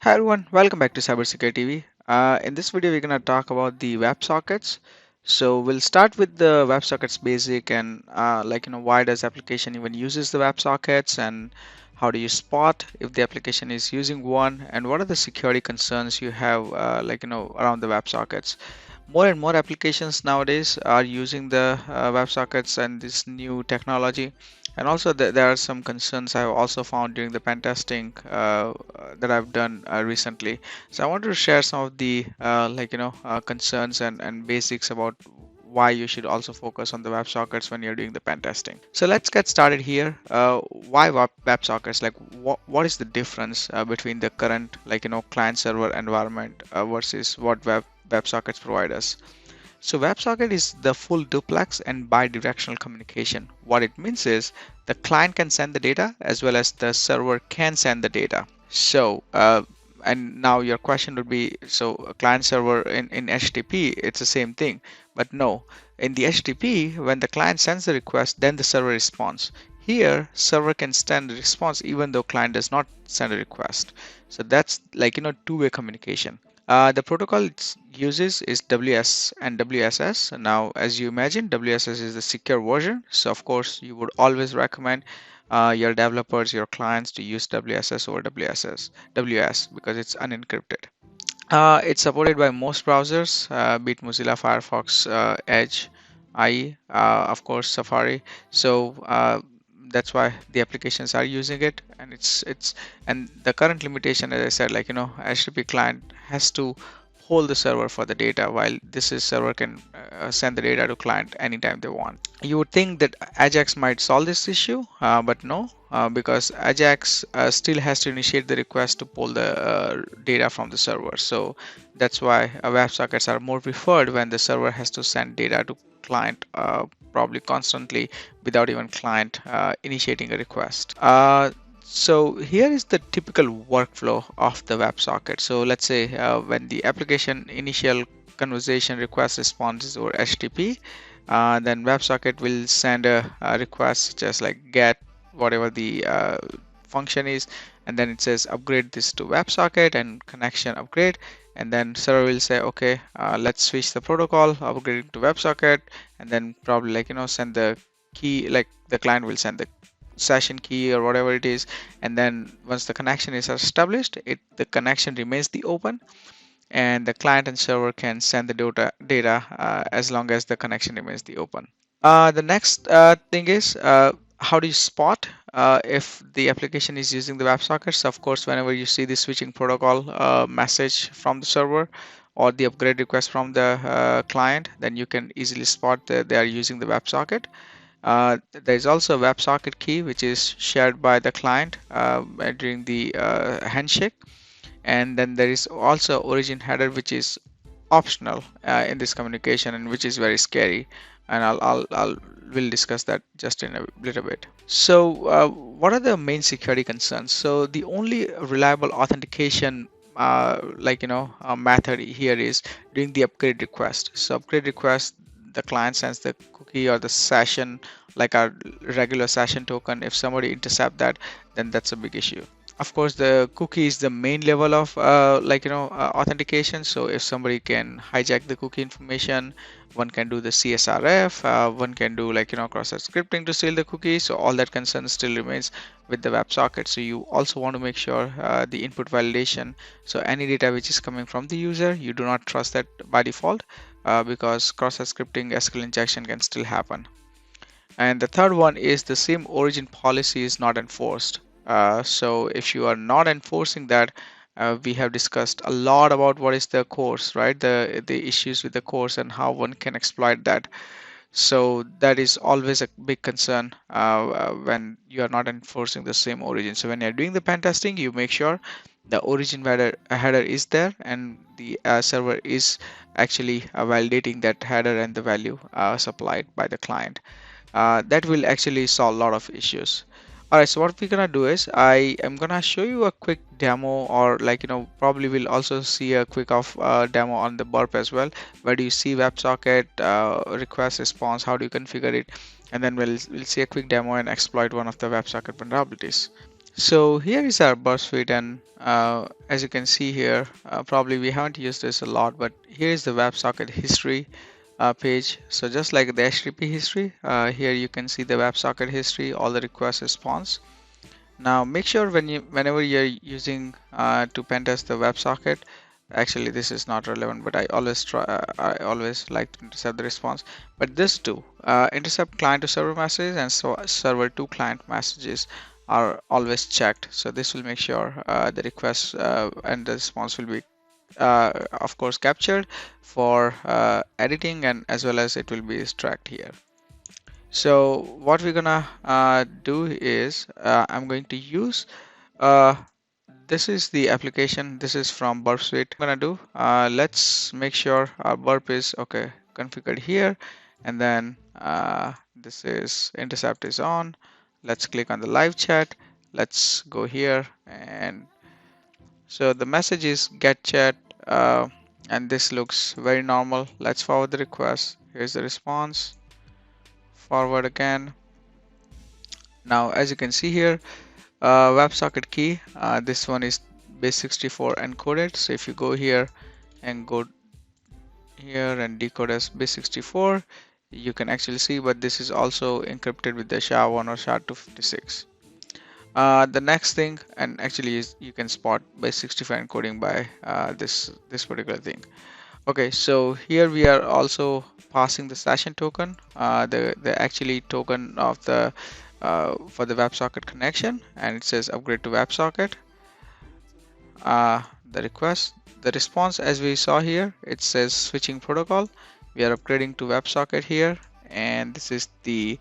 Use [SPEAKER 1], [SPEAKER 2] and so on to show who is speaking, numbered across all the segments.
[SPEAKER 1] Hi everyone, welcome back to CyberSecurityTV. In this video, we're going to talk about the WebSockets. So we'll start with the WebSockets basic and why does application even uses the WebSockets and how do you spot if the application is using one and what are the security concerns you have around the WebSockets. More and more applications nowadays are using the WebSockets and this new technology. And also there are some concerns I've also found during the pen testing that I've done recently. So I wanted to share some of the concerns and basics about why you should also focus on the WebSockets when you're doing the pen testing. So let's get started here. Why WebSockets? Like what is the difference between the current client server environment versus what WebSockets provide us? So WebSocket is the full duplex and bidirectional communication. What it means is the client can send the data as well as the server can send the data. So and now your question would be, so a client server in HTTP, it's the same thing. But no, in the HTTP, when the client sends the request, then the server responds. Here, server can send the response even though client does not send a request. So that's two-way communication. The protocol it uses is WS and WSS. Now, as you imagine, WSS is the secure version. So, of course, you would always recommend your developers, your clients to use WSS over WS because it's unencrypted. It's supported by most browsers, be it Mozilla Firefox, Edge, IE, of course, Safari. So that's why the applications are using it, and and the current limitation, as I said, HTTP client has to hold the server for the data, while this is server can send the data to client anytime they want. You would think that Ajax might solve this issue, but no, because Ajax still has to initiate the request to pull the data from the server. So that's why WebSockets are more preferred when the server has to send data to client probably constantly without even client initiating a request. So here is the typical workflow of the WebSocket. So let's say when the application initial conversation request response is over HTTP, then WebSocket will send a request just like get whatever the function is, and then it says upgrade this to WebSocket and connection upgrade, and then server will say okay, let's switch the protocol, upgrade it to WebSocket, and then probably send the key, like the client will send the session key or whatever it is, and then once the connection is established, the connection remains the open, and the client and server can send the data as long as the connection remains the open. The next thing is how do you spot if the application is using the WebSockets? Of course, whenever you see the switching protocol message from the server or the upgrade request from the client, then you can easily spot that they are using the WebSocket. There is also a WebSocket key which is shared by the client during the handshake, and then there is also origin header which is optional in this communication and which is very scary, and we'll discuss that just in a little bit. So what are the main security concerns? So the only reliable authentication method here is during the upgrade request. So upgrade request, the client sends the cookie or the session, like a regular session token. If somebody intercept that, then that's a big issue. Of course, the cookie is the main level of authentication. So if somebody can hijack the cookie information, one can do the CSRF, one can do cross-site scripting to steal the cookie. So all that concern still remains with the WebSocket. So you also want to make sure the input validation. So any data which is coming from the user, you do not trust that by default because cross-site scripting, SQL injection can still happen. And the third one is the same origin policy is not enforced. So if you are not enforcing that, we have discussed a lot about what is the course, right? The issues with the course and how one can exploit that. So that is always a big concern when you are not enforcing the same origin. So when you're doing the pen testing, you make sure the origin header is there and the server is actually validating that header and the value supplied by the client. That will actually solve a lot of issues. All right, so what we're gonna do is I am gonna show you a quick demo, or probably we'll also see a quick of demo on the Burp as well. Where do you see WebSocket request response? How do you configure it? And then we'll see a quick demo and exploit one of the WebSocket vulnerabilities. So here is our Burp suite, and as you can see here, probably we haven't used this a lot, but here is the WebSocket history page. So just like the HTTP history, here you can see the WebSocket history, all the request response. Now make sure whenever you're using to pen test the WebSocket, actually this is not relevant, but I always like to intercept the response. But this too, intercept client to server messages and so server to client messages are always checked. So this will make sure the request and the response will be of course captured for editing, and as well as it will be tracked here. So what we're gonna do is I'm going to use this is the application. This is from Burp Suite. I'm gonna do let's make sure our Burp is okay configured here, and then this is intercept is on. Let's click on the live chat. Let's go here, and so the message is get chat, and this looks very normal. Let's forward the request. Here's the response. Forward again. Now as you can see here, WebSocket key, this one is base64 encoded. So if you go here and go here and decode as base64, you can actually see, but this is also encrypted with the SHA-1 or SHA-256. The next thing, and actually is you can spot base65 encoding by this particular thing. Okay, so here we are also passing the session token, the actually token of the for the WebSocket connection, and it says upgrade to WebSocket. The request, the response, as we saw here, it says switching protocol. We are upgrading to WebSocket here, and this is the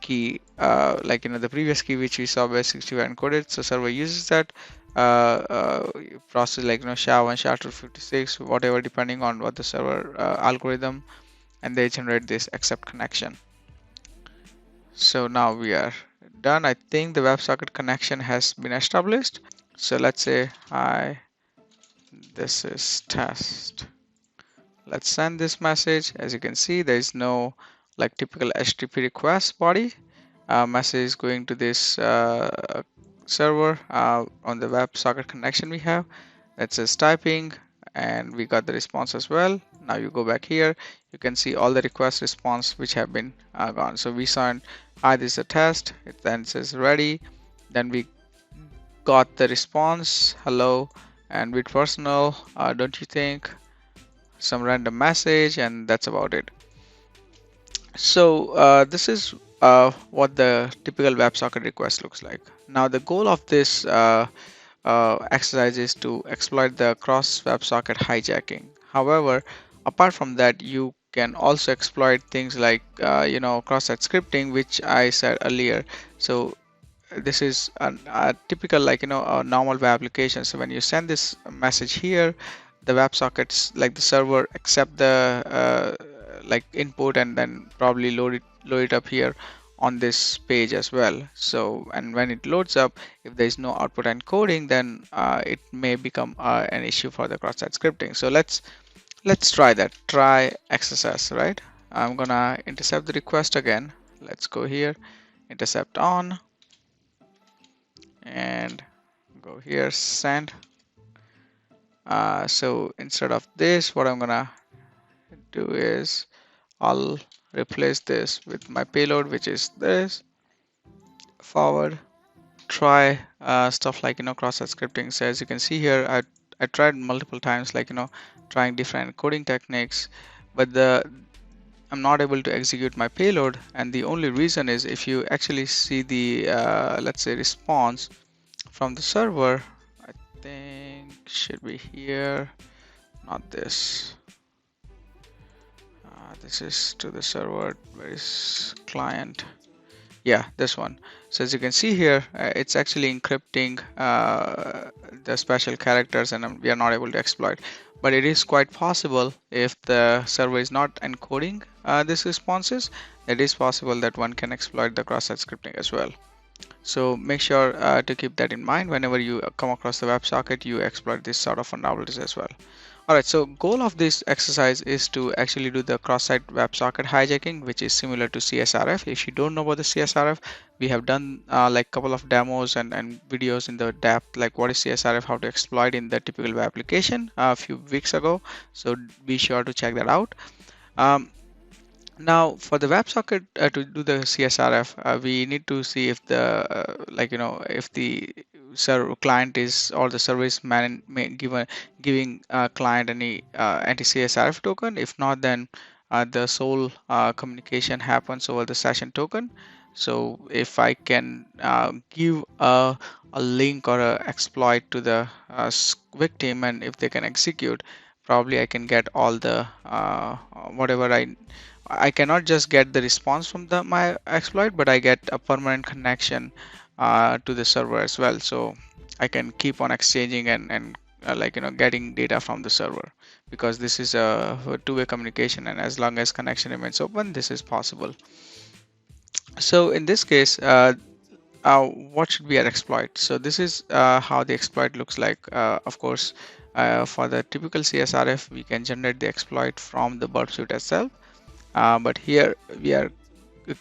[SPEAKER 1] key, like the previous key which we saw base65 encoded. So server uses that process like SHA-1, SHA-256, whatever, depending on what the server algorithm, and they generate this accept connection. So now we are done. I think the WebSocket connection has been established. So let's say hi, this is test. Let's send this message. As you can see, there is no like typical HTTP request body. Message is going to this server on the WebSocket connection we have. That says typing, and we got the response as well. Now you go back here, you can see all the request response which have been gone. So we sent hi, this is a test. It then says ready. Then we got the response hello and with personal, don't you think, some random message, and that's about it. So this is what the typical WebSocket request looks like. Now the goal of this exercise is to exploit the cross WebSocket hijacking. However, apart from that, you can also exploit things like cross-site scripting, which I said earlier. So this is a typical a normal web application. So when you send this message here, the WebSockets, like the server, accept the like input, and then probably load it up here on this page as well. So, and when it loads up, if there is no output encoding, then it may become an issue for the cross-site scripting. So let's try that. Try XSS, right? I'm gonna intercept the request again. Let's go here, intercept on, and go here, send. So instead of this, what I'm gonna do is I'll replace this with my payload, which is this. Forward. Try stuff like cross-site scripting. So as you can see here, I tried multiple times, trying different coding techniques, but I'm not able to execute my payload, and the only reason is if you actually see the let's say response from the server, I think should be here, not this. This is to the server. Where is client? Yeah, this one. So as you can see here, it's actually encrypting the special characters, and we are not able to exploit. But it is quite possible, if the server is not encoding these responses, it is possible that one can exploit the cross-site scripting as well. So make sure to keep that in mind whenever you come across the WebSocket, you exploit this sort of vulnerabilities as well. All right, so goal of this exercise is to actually do the cross-site WebSocket hijacking, which is similar to CSRF. If you don't know about the CSRF, we have done like couple of demos and videos in the depth, like what is CSRF, how to exploit in the typical web application a few weeks ago. So be sure to check that out. Um, Now, for the WebSocket to do the CSRF, we need to see if the if the server client is or the service man giving client any anti-CSRF token. If not, then the sole communication happens over the session token. So if I can give a link or a exploit to the victim, and if they can execute, probably I can get all the whatever I cannot just get the response from my exploit, but I get a permanent connection to the server as well. So I can keep on exchanging and getting data from the server, because this is a two-way communication, and as long as connection remains open, this is possible. So in this case, what should be our exploit? So this is how the exploit looks like. Of course, for the typical CSRF, we can generate the exploit from the Burp suite itself. But here we are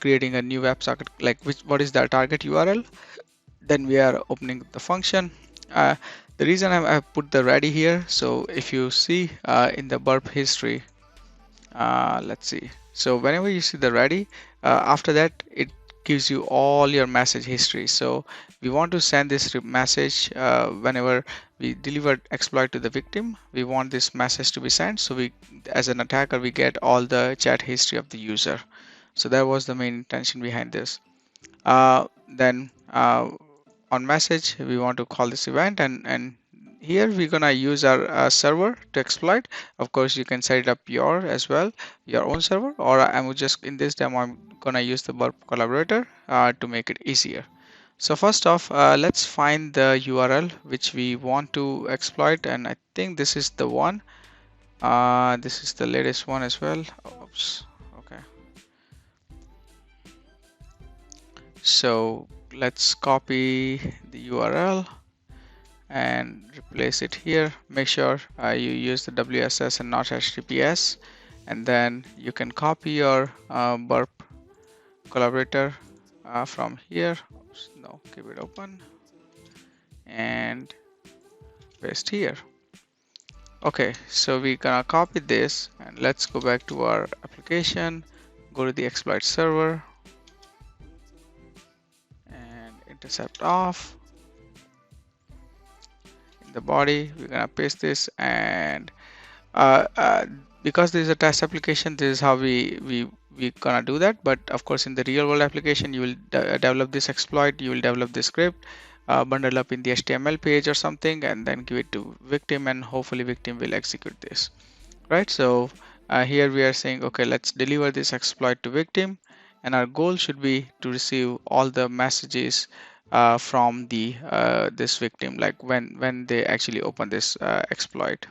[SPEAKER 1] creating a new WebSocket, like what is the target URL. Then we are opening the function. The reason I put the ready here, so if you see in the burp history, let's see. So whenever you see the ready, after that it gives you all your message history. So we want to send this message whenever we deliver exploit to the victim. We want this message to be sent. So we, as an attacker, we get all the chat history of the user. So that was the main intention behind this. Then on message, we want to call this event, and here we're gonna use our server to exploit. Of course, you can set it up your as well, your own server, or I'm just in this demo I'm gonna use the Burp collaborator to make it easier. So first off, let's find the URL which we want to exploit, and I think this is the one. This is the latest one as well. Oops. Okay. So let's copy the URL and replace it here. Make sure you use the WSS and not HTTPS, and then you can copy your Burp collaborator from here. Oops, no, keep it open and paste here. Okay, so we're gonna copy this, and let's go back to our application, go to the exploit server and intercept off. In the body, we're gonna paste this, and uh, uh, because this is a test application, this is how we gonna do that. But of course, in the real world application, you will develop this exploit, you will develop this script, bundle up in the HTML page or something, and then give it to victim, and hopefully victim will execute this, right? So here we are saying, okay, let's deliver this exploit to victim, and our goal should be to receive all the messages from the this victim, like when they actually open this exploit.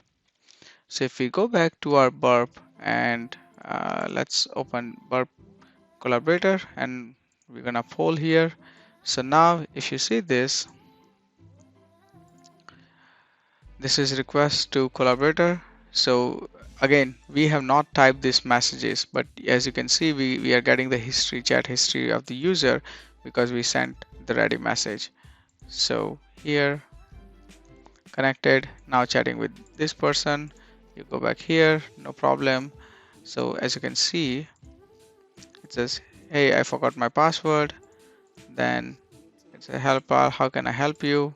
[SPEAKER 1] So if we go back to our Burp, and let's open Burp collaborator, and we're gonna poll here. So now if you see this, this is request to collaborator. So again, we have not typed these messages, but as you can see, we are getting the history, chat history of the user, because we sent the ready message. So here, connected, now chatting with this person. You go back here, no problem. So as you can see, it says, hey, I forgot my password. Then it's a help, how can I help you?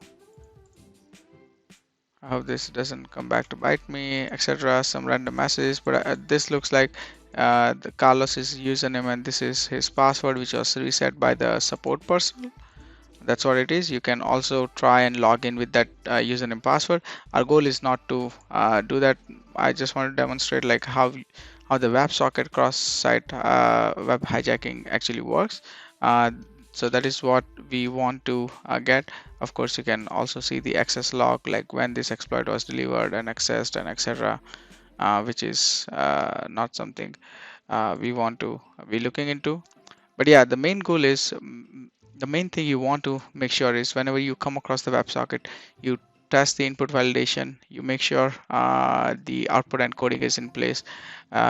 [SPEAKER 1] I hope this doesn't come back to bite me, etc. Some random messages, but this looks like the Carlos's username, and this is his password, which was reset by the support person. That's what it is. You can also try and log in with that username password. Our goal is not to do that. I just want to demonstrate like how the WebSocket cross-site web hijacking actually works. So that is what we want to get. Of course, you can also see the access log, like when this exploit was delivered and accessed and etc., which is not something we want to be looking into. But yeah, the main goal is the main thing you want to make sure is whenever you come across the WebSocket, you test the input validation. You make sure the output encoding is in place.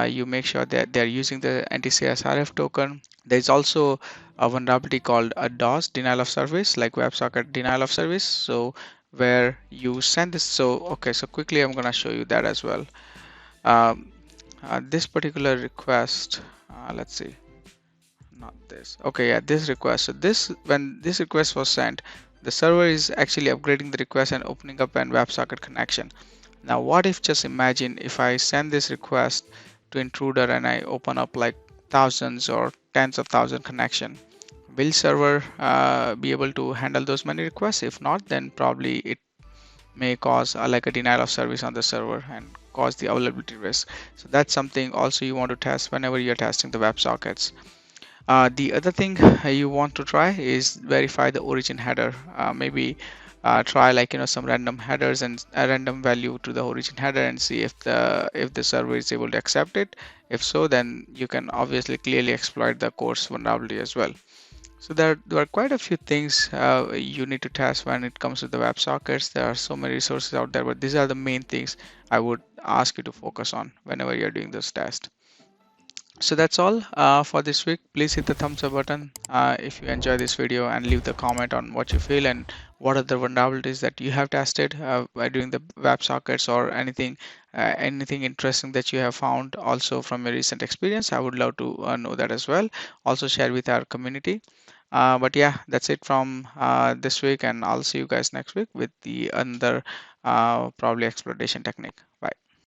[SPEAKER 1] You make sure that they're using the anti-CSRF token. There's also a vulnerability called a DOS, denial of service, like WebSocket denial of service. So where you send this. So okay, so quickly I'm gonna show you that as well. Um, this particular request, let's see, not this. Okay, yeah, this request. So this, when this request was sent, the server is actually upgrading the request and opening up an WebSocket connection. Now, what if, just imagine if I send this request to intruder and I open up like thousands or tens of thousand connection? Will server be able to handle those many requests? If not, then probably it may cause like a denial of service on the server and cause the availability risk. So that's something also you want to test whenever you're testing the WebSockets. The other thing you want to try is verify the origin header. Maybe try, like, some random headers and a random value to the origin header and see if the server is able to accept it. If so, then you can obviously clearly exploit the course vulnerability as well. So there are quite a few things you need to test when it comes to the WebSockets. There are so many resources out there, but these are the main things I would ask you to focus on whenever you're doing this test. So that's all for this week. Please hit the thumbs up button if you enjoy this video, and leave the comment on what you feel and what are the vulnerabilities that you have tested by doing the WebSockets, or anything interesting that you have found also from your recent experience. I would love to know that as well. Also share with our community. But yeah, that's it from this week, and I'll see you guys next week with the another probably exploitation technique. Bye.